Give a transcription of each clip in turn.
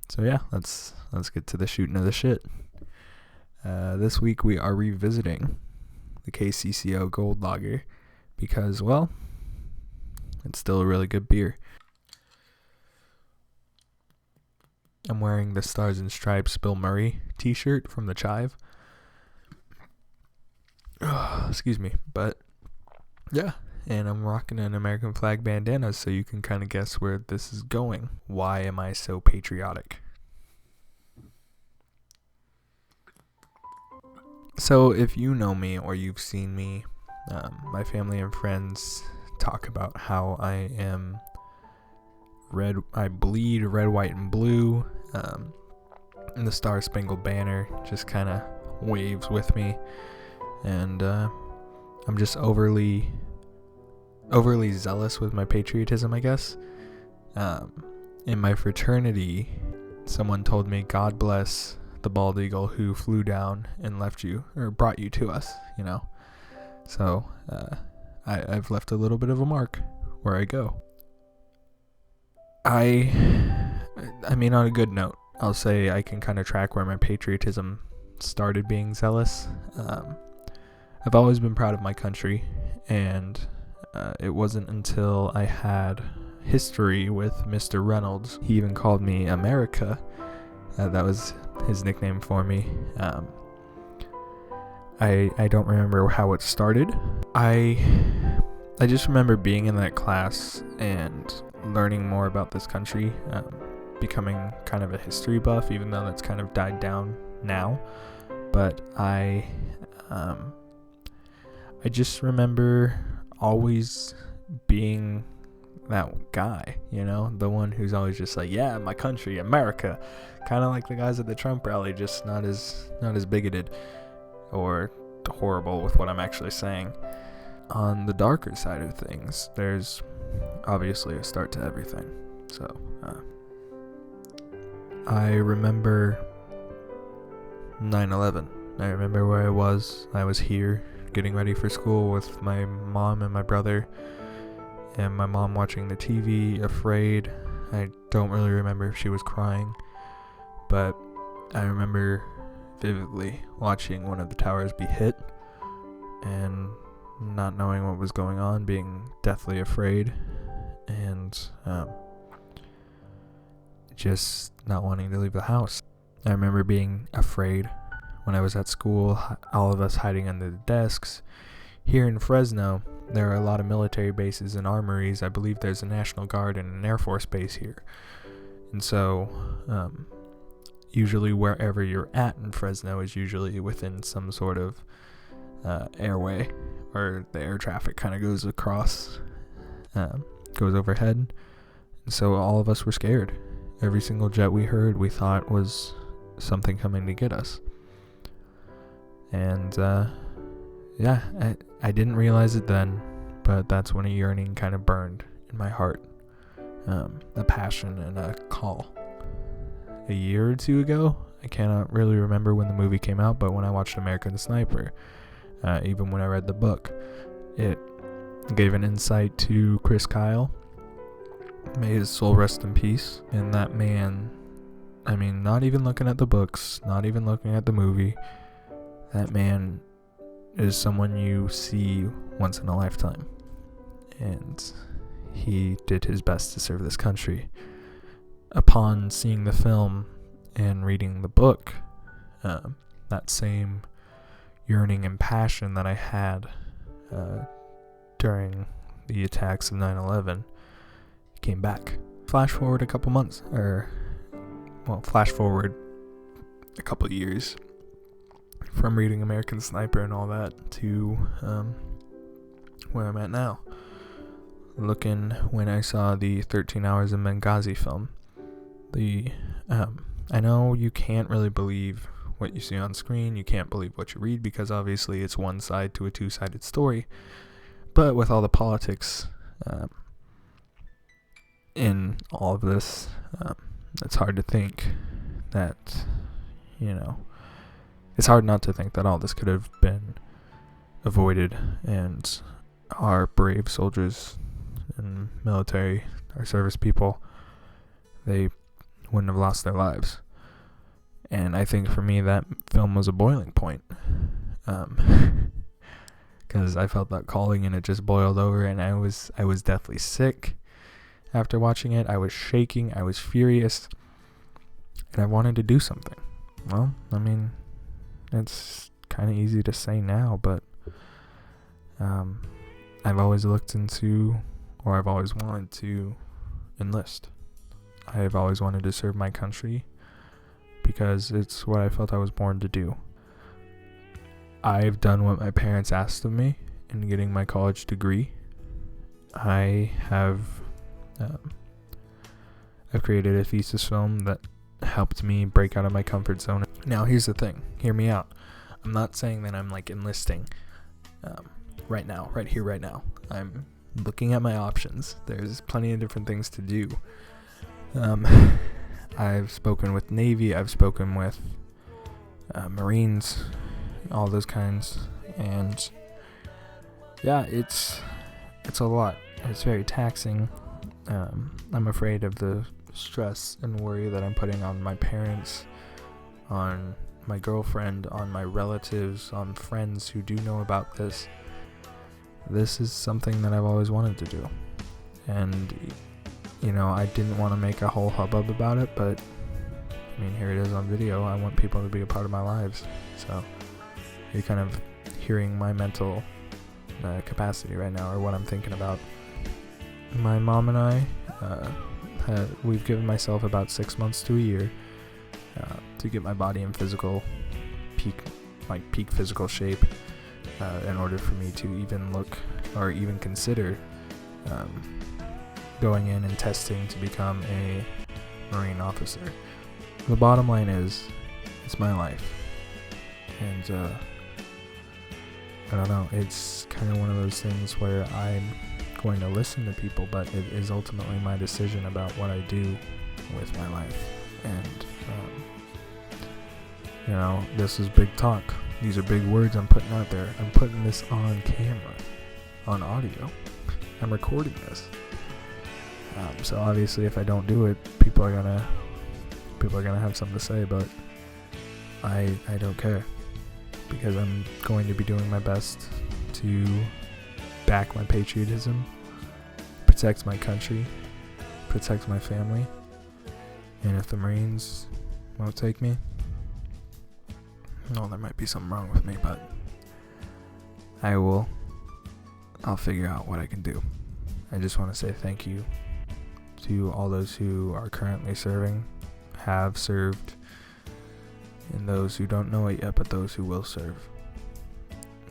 So yeah, let's get to the shooting of the shit. This week we are revisiting the KCCO Gold Lager because, well, it's still a really good beer. I'm wearing the Stars and Stripes Bill Murray t-shirt from the Chive. Excuse me, but yeah, and I'm rocking an American flag bandana, so you can kind of guess where this is going. Why am I so patriotic? So if you know me or you've seen me, my family and friends talk about how I am red. I bleed red, white, and blue. And the Star Spangled Banner just kind of waves with me, and I'm just overly zealous with my patriotism, I guess. In my fraternity, someone told me, God bless the bald eagle who flew down and left you, or brought you to us, So I've left a little bit of a mark where I go. I mean, on a good note, I'll say I can kind of track where my patriotism started being zealous. I've always been proud of my country, and it wasn't until I had history with Mr. Reynolds. He even called me America. That was his nickname for me. I don't remember how it started. I just remember being in that class and learning more about this country, becoming kind of a history buff, even though that's kind of died down now. But I just remember always being that guy, the one who's always just like, yeah, my country, America, kind of like the guys at the Trump rally, just not as bigoted or horrible with what I'm actually saying. On the darker side of things, there's obviously a start to everything. So I remember 9/11. I remember where I was. I was here getting ready for school with my mom and my brother, and my mom watching the TV, afraid. I don't really remember if she was crying, but I remember vividly watching one of the towers be hit and not knowing what was going on, being deathly afraid, and just not wanting to leave the house. I remember being afraid when I was at school, all of us hiding under the desks. Here in Fresno, there are a lot of military bases and armories. I believe there's a National Guard and an Air Force base here. And so, usually wherever you're at in Fresno is usually within some sort of airway, or the air traffic kind of goes across, goes overhead. And so all of us were scared. Every single jet we heard, we thought was something coming to get us. And yeah, I didn't realize it then, but that's when a yearning kind of burned in my heart, a passion and a call. A year or two ago, I cannot really remember when the movie came out, but when I watched American Sniper, even when I read the book, it gave an insight to Chris Kyle. May his soul rest in peace. And that man, I mean, not even looking at the books, not even looking at the movie, that man is someone you see once in a lifetime. And he did his best to serve this country. Upon seeing the film and reading the book, that same yearning and passion that I had during the attacks of 9/11 came back. Flash forward a couple months, flash forward a couple years from reading American Sniper and all that to where I'm at now. Looking when I saw the 13 Hours of Benghazi film. I know you can't really believe what you see on screen. You can't believe what you read because obviously it's one side to a two-sided story. But with all the politics in all of this, it's hard to think that, it's hard not to think that all this could have been avoided, and our brave soldiers and military, our service people, they wouldn't have lost their lives. And I think for me that film was a boiling point, because I felt that calling and it just boiled over, and I was deathly sick after watching it. I was shaking, I was furious, and I wanted to do something. Well, I mean, it's kind of easy to say now, but I've always looked into, or I've always wanted to enlist. I've always wanted to serve my country because it's what I felt I was born to do. I've done what my parents asked of me in getting my college degree. I have I've created a thesis film that helped me break out of my comfort zone. Now, here's the thing. Hear me out. I'm not saying that I'm like enlisting right now, right here, right now. I'm looking at my options. There's plenty of different things to do. I've spoken with Navy. I've spoken with Marines, all those kinds, and yeah, it's a lot. It's very taxing. I'm afraid of the stress and worry that I'm putting on my parents, on my girlfriend, on my relatives, on friends who do know about this. This is something that I've always wanted to do, and you know, I didn't want to make a whole hubbub about it, but I mean, here it is on video. I want people to be a part of my lives, so you're kind of hearing my mental capacity right now, or what I'm thinking about. My mom and I, we've given myself about 6 months to a year to get my body in peak physical shape, in order for me to even look or even consider going in and testing to become a Marine officer. The bottom line is, it's my life, and I don't know, it's kind of one of those things where I'm going to listen to people, but it is ultimately my decision about what I do with my life. And you know, this is big talk. These are big words I'm putting out there. I'm putting this on camera, on audio. I'm recording this. So obviously, if I don't do it, people are gonna have something to say. But I don't care, because I'm going to be doing my best to back my patriotism, protect my country, protect my family. And if the Marines won't take me, well, there might be something wrong with me, but I'll figure out what I can do. I just want to say thank you to all those who are currently serving, have served, and those who don't know it yet, but those who will serve.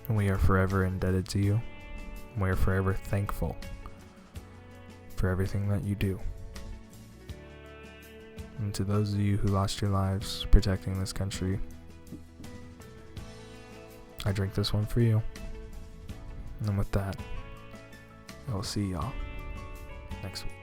And we are forever indebted to you. We are forever thankful for everything that you do. And to those of you who lost your lives protecting this country, I drink this one for you. And with that, I will see y'all next week.